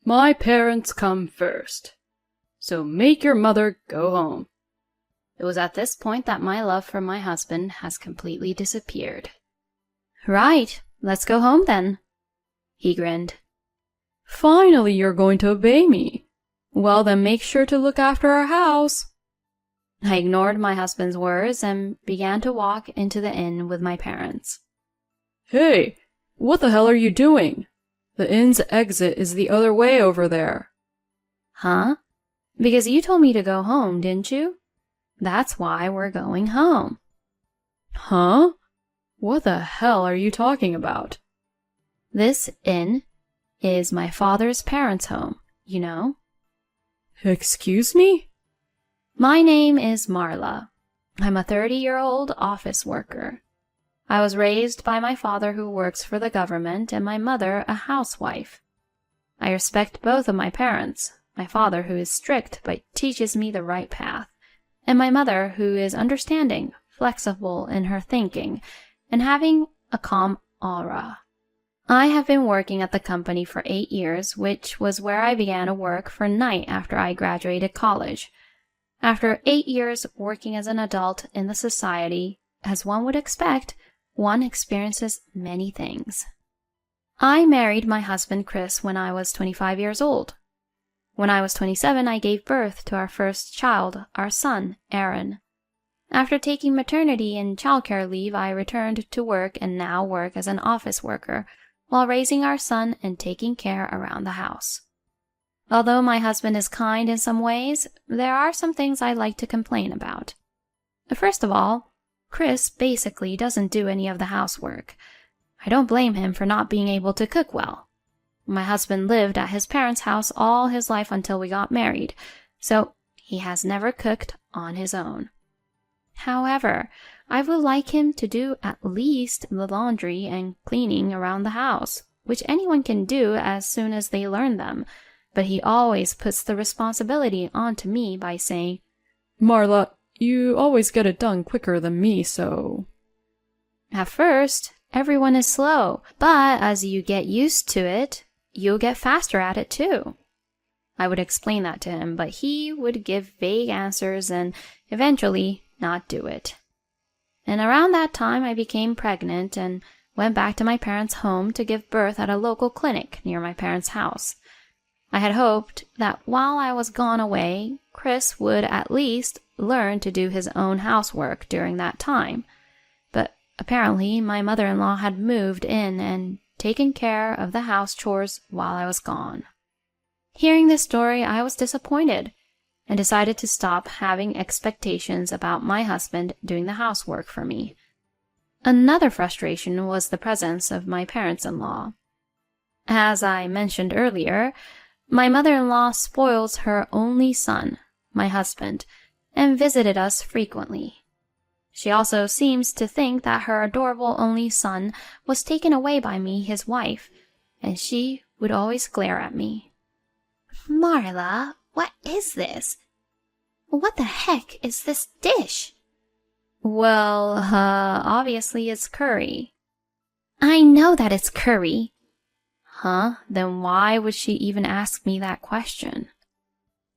My parents come first. So make your mother go home." It was at this point that my love for my husband has completely disappeared. "Right, let's go home then." He grinned. "Finally you're going to obey me. Well then make sure to look after our house." I ignored my husband's words and began to walk into the inn with my parents. "Hey, what the hell are you doing? The inn's exit is the other way over there." "Huh? Because you told me to go home, didn't you? That's why we're going home." "Huh? What the hell are you talking about?" "This inn is my father's parents' home, you know." "Excuse me?" "My name is Marla. I'm a 30-year-old office worker. I was raised by my father who works for the government and my mother a housewife. I respect both of my parents, my father who is strict but teaches me the right path, and my mother who is understanding, flexible in her thinking, and having a calm aura. I have been working at the company for 8 years, which was where I began to work for night after I graduated college. After 8 years working as an adult in the society, as one would expect, one experiences many things. I married my husband Chris when I was 25 years old. When I was 27, I gave birth to our first child, our son, Aaron. After taking maternity and childcare leave, I returned to work and now work as an office worker, while raising our son and taking care around the house. Although my husband is kind in some ways, there are some things I like to complain about. First of all, Chris basically doesn't do any of the housework. I don't blame him for not being able to cook well. My husband lived at his parents' house all his life until we got married, so he has never cooked on his own. However, I would like him to do at least the laundry and cleaning around the house, which anyone can do as soon as they learn them, but he always puts the responsibility onto me by saying, "Marla, you always get it done quicker than me, so..." At first, everyone is slow, but as you get used to it, you'll get faster at it too. I would explain that to him, but he would give vague answers and eventually not do it. And around that time, I became pregnant and went back to my parents' home to give birth at a local clinic near my parents' house. I had hoped that while I was gone away, Chris would at least learn to do his own housework during that time. But apparently, my mother-in-law had moved in and taken care of the house chores while I was gone. Hearing this story, I was disappointed and decided to stop having expectations about my husband doing the housework for me. Another frustration was the presence of my parents-in-law. As I mentioned earlier, my mother-in-law spoils her only son, my husband, and visited us frequently. She also seems to think that her adorable only son was taken away by me, his wife, and she would always glare at me. "Marla, what is this? What the heck is this dish?" "Well, obviously it's curry." "I know that it's curry." "Huh? Then why would she even ask me that question?"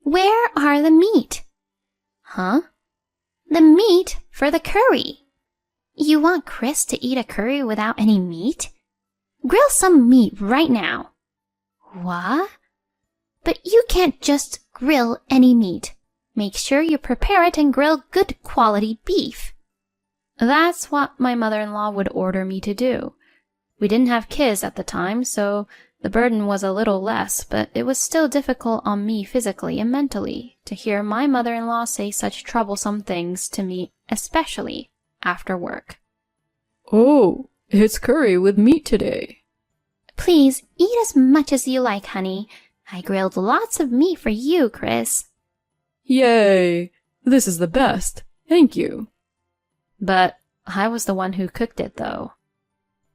"Where are the meat?" "Huh?" "The meat for the curry. You want Chris to eat a curry without any meat? Grill some meat right now." "What?" "But you can't just grill any meat. Make sure you prepare it and grill good quality beef." That's what my mother-in-law would order me to do. We didn't have kids at the time, so the burden was a little less, but it was still difficult on me physically and mentally to hear my mother-in-law say such troublesome things to me, especially after work. "Oh, it's curry with meat today." "Please eat as much as you like, honey. I grilled lots of meat for you, Chris." "Yay! This is the best. Thank you." But I was the one who cooked it, though.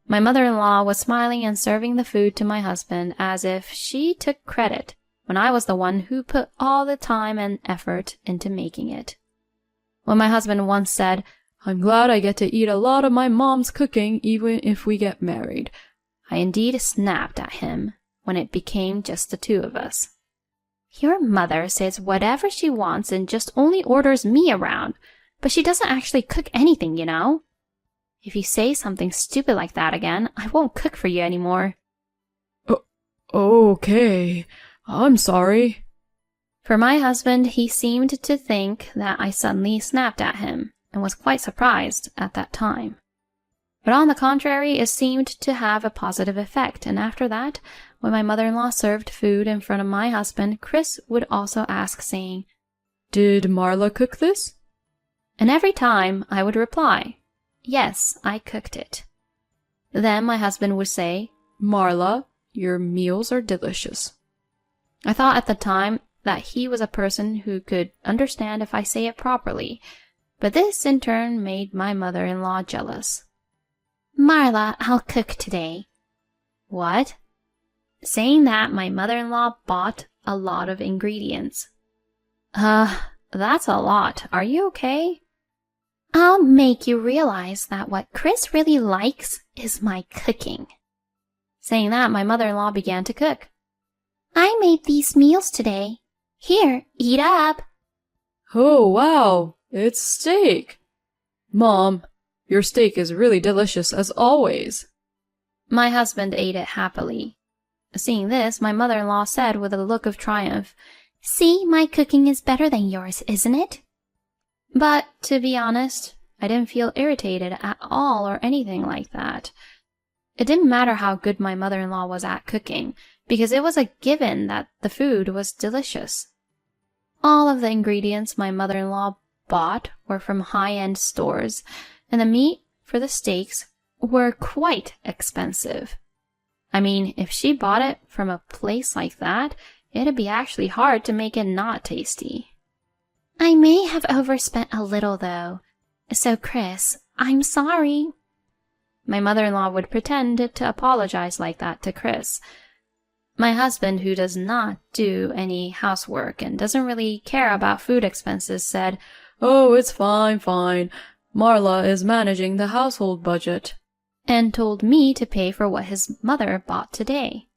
My mother-in-law was smiling and serving the food to my husband as if she took credit when I was the one who put all the time and effort into making it. When my husband once said, "I'm glad I get to eat a lot of my mom's cooking even if we get married," I indeed snapped at him, when it became just the two of us. Your mother says whatever she wants and just only orders me around, but she doesn't actually cook anything, you know? If you say something stupid like that again, I won't cook for you anymore. Okay, I'm sorry. For my husband, he seemed to think that I suddenly snapped at him and was quite surprised at that time. But on the contrary, it seemed to have a positive effect, and after that, when my mother-in-law served food in front of my husband, Chris would also ask, saying, Did Marla cook this? And every time I would reply, yes, I cooked it. Then my husband would say, Marla, your meals are delicious. I thought at the time that he was a person who could understand if I say it properly, but this in turn made my mother-in-law jealous. Marla, I'll cook today. What? Saying that, my mother-in-law bought a lot of ingredients. That's a lot. Are you okay? I'll make you realize that what Chris really likes is my cooking. Saying that, my mother-in-law began to cook. I made these meals today. Here, eat up. Oh, wow, it's steak. Mom, your steak is really delicious as always. My husband ate it happily. Seeing this, my mother-in-law said with a look of triumph, See, my cooking is better than yours, isn't it? But, to be honest, I didn't feel irritated at all or anything like that. It didn't matter how good my mother-in-law was at cooking, because it was a given that the food was delicious. All of the ingredients my mother-in-law bought were from high-end stores, and the meat for the steaks were quite expensive. I mean, if she bought it from a place like that, it'd be actually hard to make it not tasty. I may have overspent a little, though. So, Chris, I'm sorry. My mother-in-law would pretend to apologize like that to Chris. My husband, who does not do any housework and doesn't really care about food expenses, said, Oh, it's fine. Marla is managing the household budget. And told me to pay for what his mother bought today.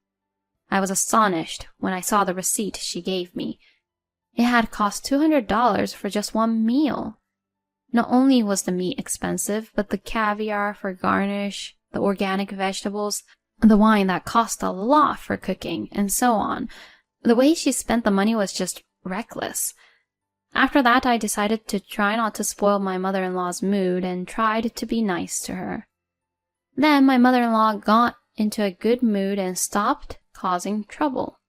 I was astonished when I saw the receipt she gave me. It had cost $200 for just one meal. Not only was the meat expensive, but the caviar for garnish, the organic vegetables, the wine that cost a lot for cooking, and so on. The way she spent the money was just reckless. After that, I decided to try not to spoil my mother-in-law's mood and tried to be nice to her. Then my mother-in-law got into a good mood and stopped causing trouble.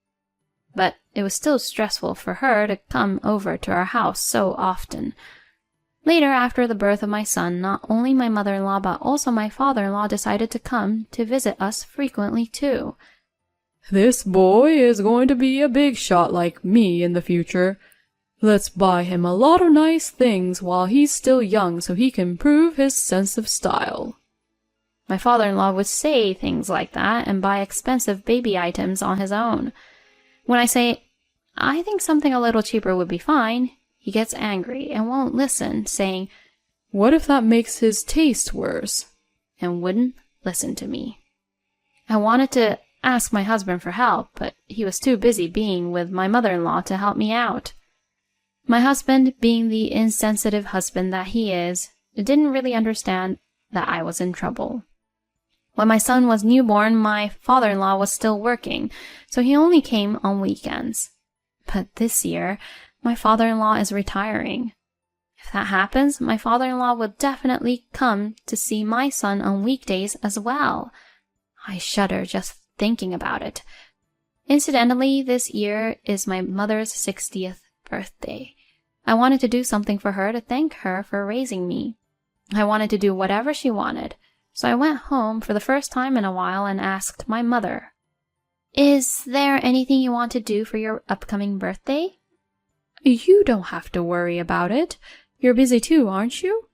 But it was still stressful for her to come over to our house so often. Later, after the birth of my son, not only my mother-in-law but also my father-in-law decided to come to visit us frequently too. This boy is going to be a big shot like me in the future. Let's buy him a lot of nice things while he's still young so he can prove his sense of style. My father-in-law would say things like that and buy expensive baby items on his own. When I say, I think something a little cheaper would be fine, he gets angry and won't listen, saying, What if that makes his taste worse? And wouldn't listen to me. I wanted to ask my husband for help, but he was too busy being with my mother-in-law to help me out. My husband, being the insensitive husband that he is, didn't really understand that I was in trouble. When my son was newborn, my father-in-law was still working, so he only came on weekends. But this year, my father-in-law is retiring. If that happens, my father-in-law will definitely come to see my son on weekdays as well. I shudder just thinking about it. Incidentally, this year is my mother's 60th birthday. I wanted to do something for her to thank her for raising me. I wanted to do whatever she wanted. So I went home for the first time in a while and asked my mother, Is there anything you want to do for your upcoming birthday? You don't have to worry about it. You're busy too, aren't you?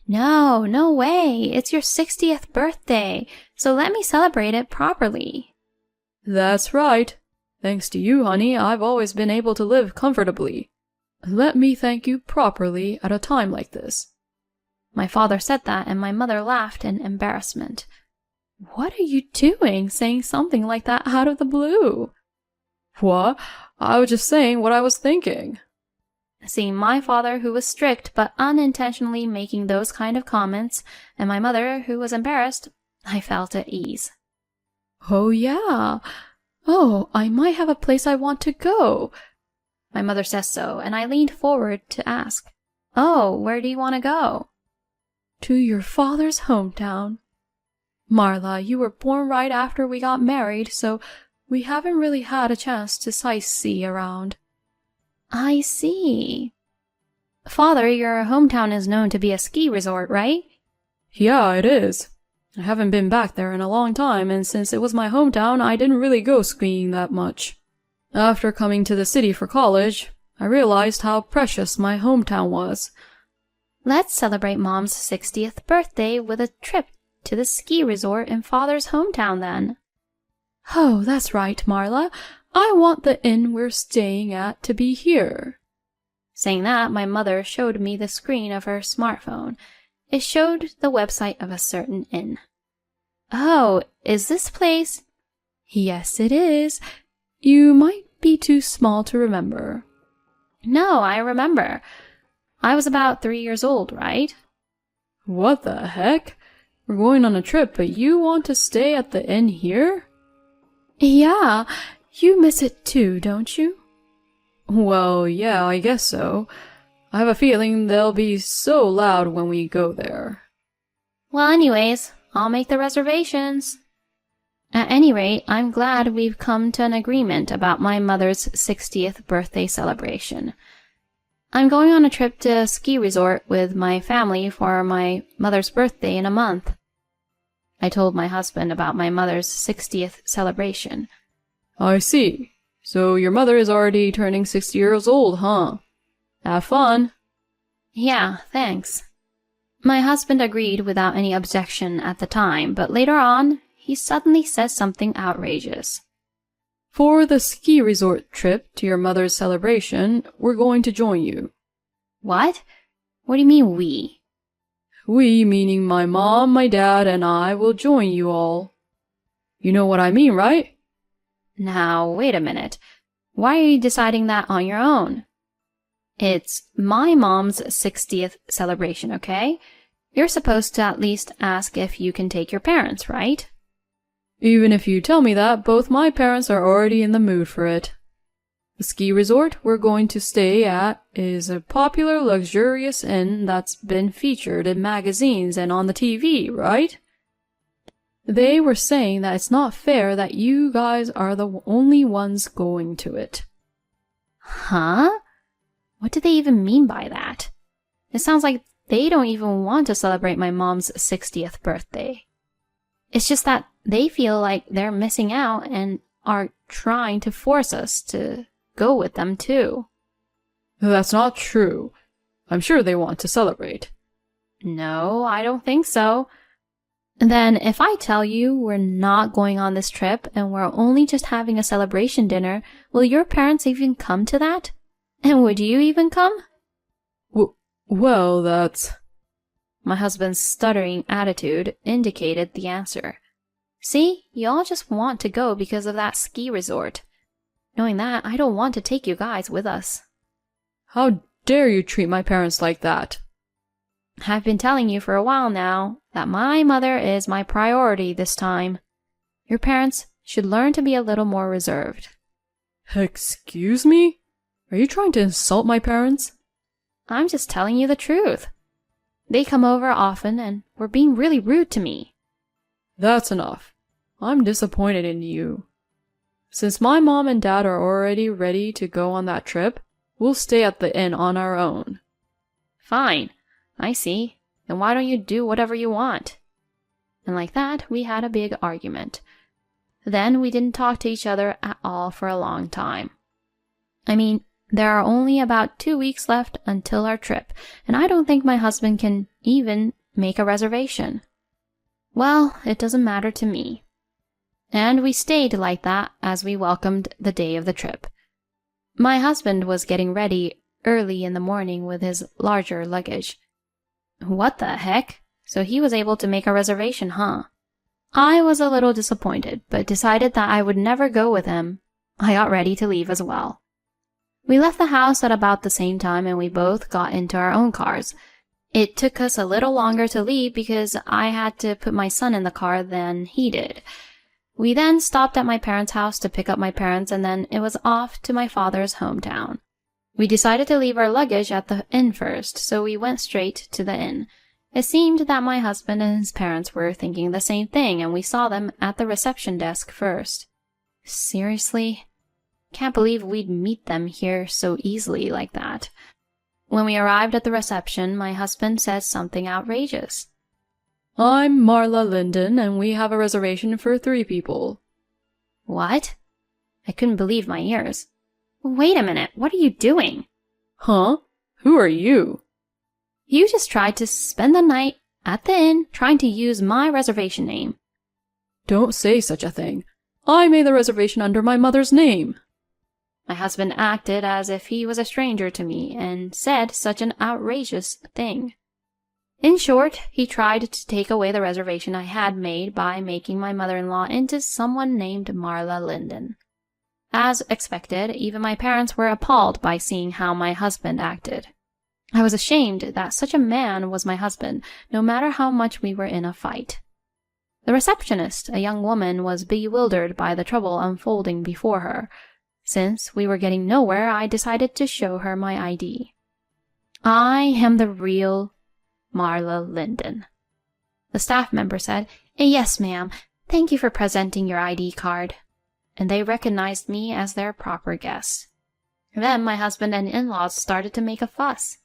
No way. It's your 60th birthday, so let me celebrate it properly. That's right. Thanks to you, honey, I've always been able to live comfortably. Let me thank you properly at a time like this. My father said that, and my mother laughed in embarrassment. What are you doing, saying something like that out of the blue? What? I was just saying what I was thinking. Seeing my father, who was strict but unintentionally making those kind of comments, and my mother, who was embarrassed, I felt at ease. Oh, yeah. Oh, I might have a place I want to go. My mother says so, and I leaned forward to ask, "Oh, where do you want to go?" To your father's hometown. Marla, you were born right after we got married, so we haven't really had a chance to sightsee around. I see. Father, your hometown is known to be a ski resort, right? Yeah, it is. I haven't been back there in a long time, and since it was my hometown, I didn't really go skiing that much. After coming to the city for college, I realized how precious my hometown was. Let's celebrate Mom's 60th birthday with a trip to the ski resort in Father's hometown then. Oh, that's right, Marla. I want the inn we're staying at to be here. Saying that, my mother showed me the screen of her smartphone. It showed the website of a certain inn. Oh, is this place? Yes, it is. You might be too small to remember. No, I remember. I was about 3 years old, right? What the heck? We're going on a trip, but you want to stay at the inn here? Yeah, you miss it too, don't you? Well, yeah, I guess so. I have a feeling they'll be so loud when we go there. Well, anyways, I'll make the reservations. At any rate, I'm glad we've come to an agreement about my mother's 60th birthday celebration. I'm going on a trip to a ski resort with my family for my mother's birthday in a month. I told my husband about my mother's 60th celebration. I see. So your mother is already turning 60 years old, huh? Have fun. Yeah, thanks. My husband agreed without any objection at the time, but later on, he suddenly says something outrageous. For the ski resort trip to your mother's celebration, we're going to join you. What? What do you mean, we? We, meaning my mom, my dad, and I, will join you all. You know what I mean, right? Now, wait a minute. Why are you deciding that on your own? It's my mom's 60th celebration, okay? You're supposed to at least ask if you can take your parents, right? Even if you tell me that, both my parents are already in the mood for it. The ski resort we're going to stay at is a popular, luxurious inn that's been featured in magazines and on the TV, right? They were saying that it's not fair that you guys are the only ones going to it. Huh? What do they even mean by that? It sounds like they don't even want to celebrate my mom's 60th birthday. It's just that they feel like they're missing out and are trying to force us to go with them too. That's not true. I'm sure they want to celebrate. No, I don't think so. Then if I tell you we're not going on this trip and we're only just having a celebration dinner, will your parents even come to that? And would you even come? Well, that's... My husband's stuttering attitude indicated the answer. See, you all just want to go because of that ski resort. Knowing that, I don't want to take you guys with us. How dare you treat my parents like that? I've been telling you for a while now that my mother is my priority this time. Your parents should learn to be a little more reserved. Excuse me? Are you trying to insult my parents? I'm just telling you the truth. They come over often and were being really rude to me. That's enough. I'm disappointed in you. Since my mom and dad are already ready to go on that trip, we'll stay at the inn on our own. Fine. I see. Then why don't you do whatever you want? And like that, we had a big argument. Then we didn't talk to each other at all for a long time. I mean, there are only about 2 weeks left until our trip, and I don't think my husband can even make a reservation. Well, it doesn't matter to me. And we stayed like that as we welcomed the day of the trip. My husband was getting ready early in the morning with his larger luggage. What the heck? So he was able to make a reservation, huh? I was a little disappointed, but decided that I would never go with him. I got ready to leave as well. We left the house at about the same time and we both got into our own cars. It took us a little longer to leave because I had to put my son in the car than he did. We then stopped at my parents' house to pick up my parents and then it was off to my father's hometown. We decided to leave our luggage at the inn first, so we went straight to the inn. It seemed that my husband and his parents were thinking the same thing and we saw them at the reception desk first. Seriously? Can't believe we'd meet them here so easily like that. When we arrived at the reception, my husband said something outrageous. I'm Marla Linden, and we have a reservation for 3 people. What? I couldn't believe my ears. Wait a minute, what are you doing? Huh? Who are you? You just tried to spend the night at the inn trying to use my reservation name. Don't say such a thing. I made the reservation under my mother's name. My husband acted as if he was a stranger to me and said such an outrageous thing. In short, he tried to take away the reservation I had made by making my mother-in-law into someone named Marla Linden. As expected, even my parents were appalled by seeing how my husband acted. I was ashamed that such a man was my husband, no matter how much we were in a fight. The receptionist, a young woman, was bewildered by the trouble unfolding before her. Since we were getting nowhere, I decided to show her my ID. I am the real Marla Linden. The staff member said, "Yes, ma'am. Thank you for presenting your ID card." And they recognized me as their proper guest. Then my husband and in-laws started to make a fuss.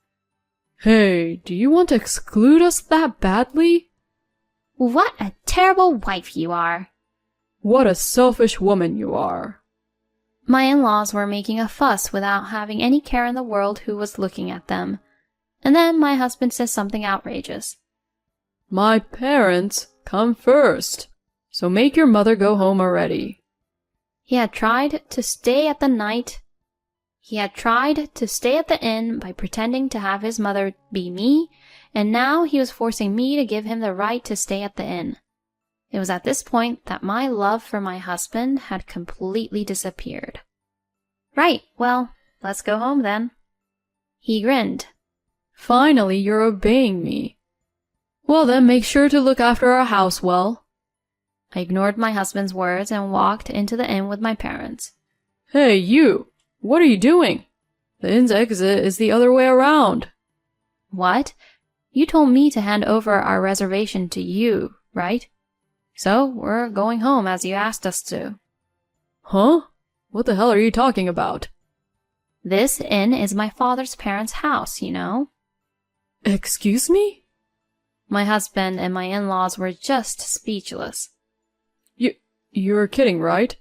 Hey, do you want to exclude us that badly? What a terrible wife you are. What a selfish woman you are. My in-laws were making a fuss without having any care in the world who was looking at them. And then my husband says something outrageous. My parents come first, so make your mother go home already. He had tried to stay at the inn by pretending to have his mother be me, and now he was forcing me to give him the right to stay at the inn. It was at this point that my love for my husband had completely disappeared. Right, well, let's go home then. He grinned. Finally, you're obeying me. Well then, make sure to look after our house well. I ignored my husband's words and walked into the inn with my parents. Hey, you! What are you doing? The inn's exit is the other way around. What? You told me to hand over our reservation to you, right? So, we're going home as you asked us to. Huh? What the hell are you talking about? This inn is my father's parents' house, you know. Excuse me? My husband and my in-laws were just speechless. You're kidding, right?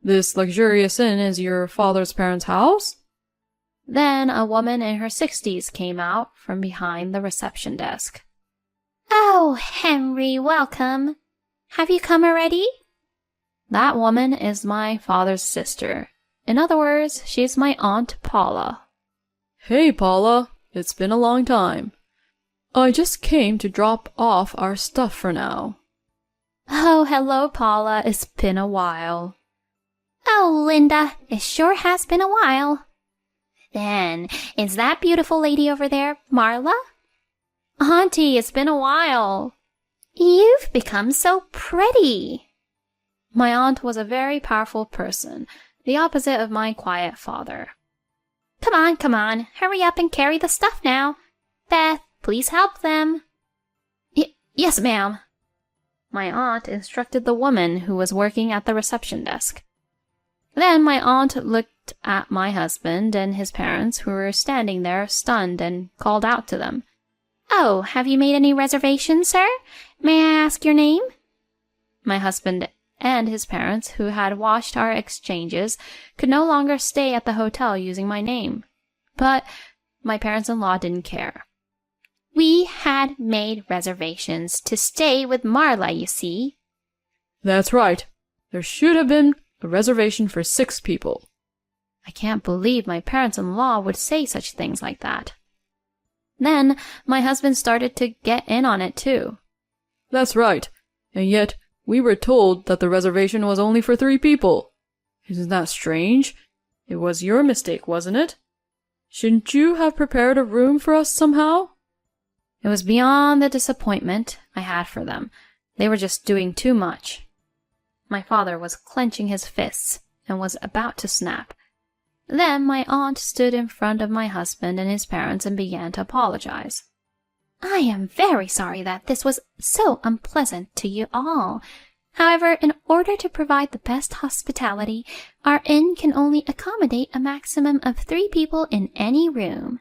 This luxurious inn is your father's parents' house? Then a woman in her 60s came out from behind the reception desk. Oh, Henry, welcome. Have you come already? That woman is my father's sister. In other words, she's my Aunt Paula. Hey, Paula. It's been a long time. I just came to drop off our stuff for now. Oh, hello, Paula. It's been a while. Oh, Linda, it sure has been a while. Then, is that beautiful lady over there Marla? Auntie, it's been a while. You've become so pretty. My aunt was a very powerful person, the opposite of my quiet father. Come on, hurry up and carry the stuff now. Beth, please help them. Yes, ma'am. My aunt instructed the woman who was working at the reception desk. Then my aunt looked at my husband and his parents, who were standing there stunned, and called out to them. Oh, have you made any reservations, sir? May I ask your name? My husband and his parents, who had watched our exchanges, could no longer stay at the hotel using my name. But my parents-in-law didn't care. We had made reservations to stay with Marla, you see. That's right. There should have been a reservation for 6 people. I can't believe my parents-in-law would say such things like that. Then my husband started to get in on it too. That's right. And yet, We were told that the reservation was only for 3 people. Isn't that strange? It was your mistake, wasn't it? Shouldn't you have prepared a room for us somehow? It was beyond the disappointment I had for them. They were just doing too much. My father was clenching his fists and was about to snap. Then my aunt stood in front of my husband and his parents and began to apologize. I am very sorry that this was so unpleasant to you all. However, in order to provide the best hospitality, our inn can only accommodate a maximum of 3 people in any room.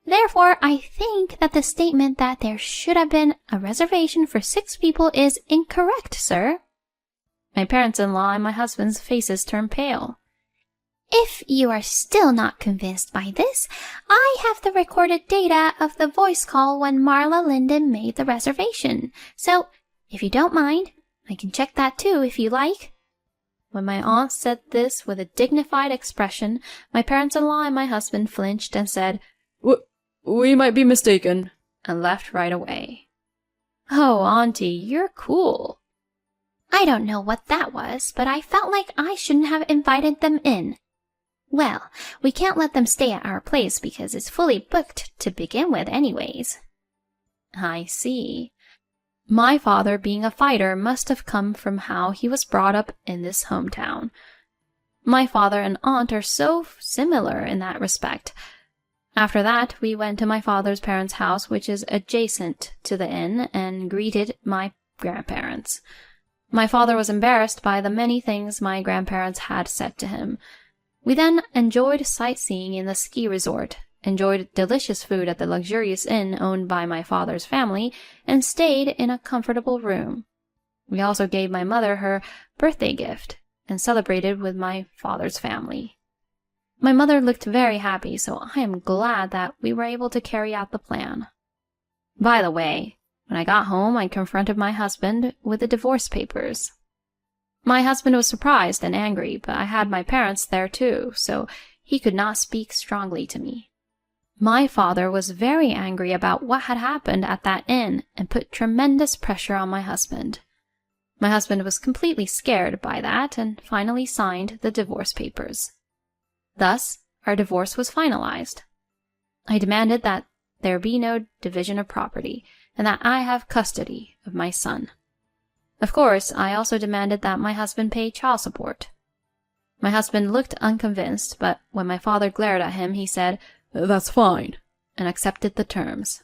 Therefore, I think that the statement that there should have been a reservation for 6 people is incorrect, sir. My parents-in-law and my husband's faces turned pale. If you are still not convinced by this, I have the recorded data of the voice call when Marla Linden made the reservation. So, if you don't mind, I can check that too if you like. When my aunt said this with a dignified expression, my parents-in-law and my husband flinched and said, We might be mistaken, and left right away. Oh, Auntie, you're cool. I don't know what that was, but I felt like I shouldn't have invited them in. Well, we can't let them stay at our place because it's fully booked to begin with anyways. I see. My father, being a fighter, must have come from how he was brought up in this hometown. My father and aunt are so similar in that respect. After that, we went to my father's parents' house, which is adjacent to the inn, and greeted my grandparents. My father was embarrassed by the many things my grandparents had said to him. We then enjoyed sightseeing in the ski resort, enjoyed delicious food at the luxurious inn owned by my father's family, and stayed in a comfortable room. We also gave my mother her birthday gift, and celebrated with my father's family. My mother looked very happy, so I am glad that we were able to carry out the plan. By the way, when I got home, I confronted my husband with the divorce papers. My husband was surprised and angry, but I had my parents there too, so he could not speak strongly to me. My father was very angry about what had happened at that inn and put tremendous pressure on my husband. My husband was completely scared by that and finally signed the divorce papers. Thus, our divorce was finalized. I demanded that there be no division of property, and that I have custody of my son. Of course, I also demanded that my husband pay child support. My husband looked unconvinced, but when my father glared at him, he said, That's fine, and accepted the terms.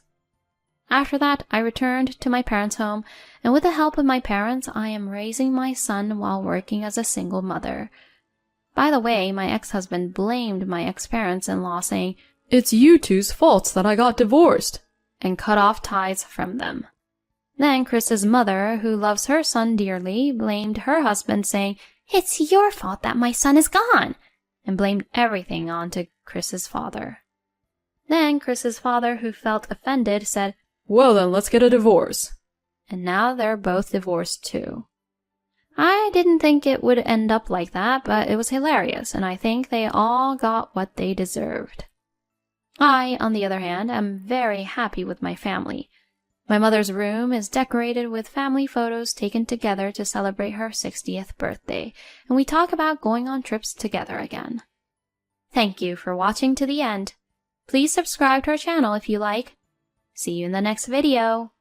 After that, I returned to my parents' home, and with the help of my parents, I am raising my son while working as a single mother. By the way, my ex-husband blamed my ex-parents-in-law, saying, It's you two's fault that I got divorced, and cut off ties from them. Then Chris's mother, who loves her son dearly, blamed her husband, saying, It's your fault that my son is gone, and blamed everything onto Chris's father. Then Chris's father, who felt offended, said, Well then, let's get a divorce. And now they're both divorced too. I didn't think it would end up like that, but it was hilarious, and I think they all got what they deserved. I, on the other hand, am very happy with my family. My mother's room is decorated with family photos taken together to celebrate her 60th birthday, and we talk about going on trips together again. Thank you for watching to the end. Please subscribe to our channel if you like. See you in the next video.